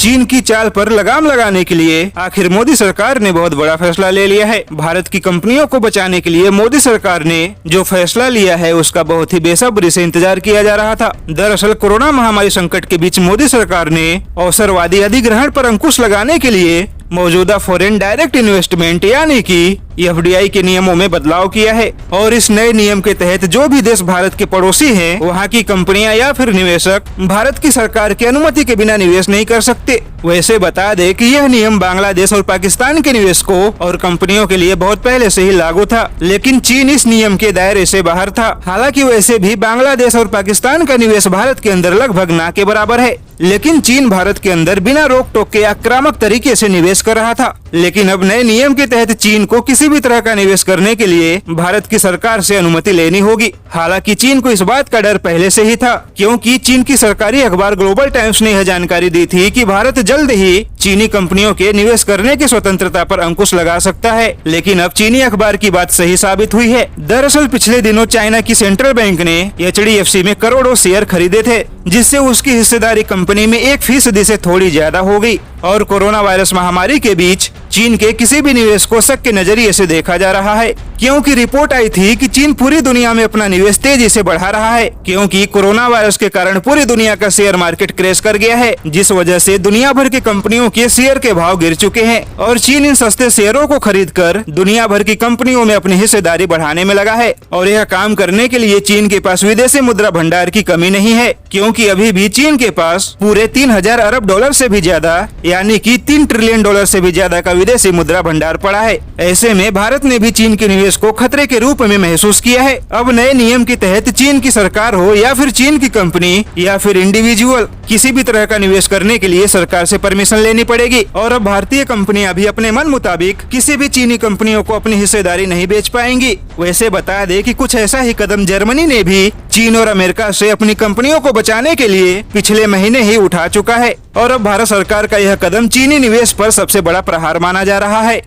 चीन की चाल पर लगाम लगाने के लिए आखिर मोदी सरकार ने बहुत बड़ा फैसला ले लिया है। भारत की कंपनियों को बचाने के लिए मोदी सरकार ने जो फैसला लिया है उसका बहुत ही बेसब्री से इंतजार किया जा रहा था। दरअसल कोरोना महामारी संकट के बीच मोदी सरकार ने अवसरवादी अधिग्रहण पर अंकुश लगाने के लिए मौजूदा फॉरेन डायरेक्ट इन्वेस्टमेंट यानी कि FDI के नियमों में बदलाव किया है और इस नए नियम के तहत जो भी देश भारत के पड़ोसी हैं, वहां की कंपनियां या फिर निवेशक भारत की सरकार की अनुमति के बिना निवेश नहीं कर सकते। वैसे बता दें कि यह नियम बांग्लादेश और पाकिस्तान के निवेशकों और कंपनियों के लिए बहुत पहले से ही लागू था, लेकिन चीन इस नियम के दायरे से बाहर था। हालांकि वैसे भी बांग्लादेश और पाकिस्तान का निवेश भारत के अंदर लगभग ना के बराबर है, लेकिन चीन भारत के अंदर बिना रोक टोक के आक्रामक तरीके से निवेश कर रहा था। लेकिन अब नए नियम के तहत चीन को किसी भी तरह का निवेश करने के लिए भारत की सरकार से अनुमति लेनी होगी। हालांकि चीन को इस बात का डर पहले से ही था, क्योंकि चीन की सरकारी अखबार ग्लोबल टाइम्स ने यह जानकारी दी थी कि भारत जल्द ही चीनी कंपनियों के निवेश करने की स्वतंत्रता पर अंकुश लगा सकता है। लेकिन अब चीनी अखबार की बात सही साबित हुई है। दरअसल पिछले दिनों चाइना की सेंट्रल बैंक ने HDFC में करोड़ों शेयर खरीदे थे, जिससे उसकी हिस्सेदारी कंपनी में 1% से थोड़ी ज्यादा हो गई। और कोरोना वायरस महामारी के बीच चीन के किसी भी निवेश को शक के नजरिए से देखा जा रहा है, क्योंकि रिपोर्ट आई थी कि चीन पूरी दुनिया में अपना निवेश तेजी से बढ़ा रहा है, क्योंकि कोरोना वायरस के कारण पूरी दुनिया का शेयर मार्केट क्रैश कर गया है, जिस वजह से दुनिया भर की कंपनियों के शेयर के भाव गिर चुके हैं और चीन इन सस्ते शेयरों को खरीदकर दुनिया भर की कंपनियों में अपनी हिस्सेदारी बढ़ाने में लगा है। और यह काम करने के लिए चीन के पास विदेशी मुद्रा भंडार की कमी नहीं है, क्योंकि अभी भी चीन के पास पूरे 3000 अरब डॉलर से भी ज्यादा यानी कि 3 ट्रिलियन डॉलर से भी ज्यादा का विदेशी मुद्रा भंडार पड़ा है। ऐसे में भारत ने भी चीन के निवेश को खतरे के रूप में महसूस किया है। अब नए नियम के तहत चीन की सरकार हो या फिर चीन की कंपनी या फिर इंडिविजुअल, किसी भी तरह का निवेश करने के लिए सरकार से परमिशन लेनी पड़ेगी। और अब भारतीय कंपनियां भी अपने मन मुताबिक किसी भी चीनी कंपनियों को अपनी हिस्सेदारी नहीं बेच पाएंगी। वैसे बता दें कि कुछ ऐसा ही कदम जर्मनी ने भी चीन और अमेरिका से अपनी कंपनियों को बचाने के लिए पिछले महीने ही उठा चुका है। और अब भारत सरकार का यह कदम चीनी निवेश पर सबसे बड़ा प्रहार माना जा रहा है।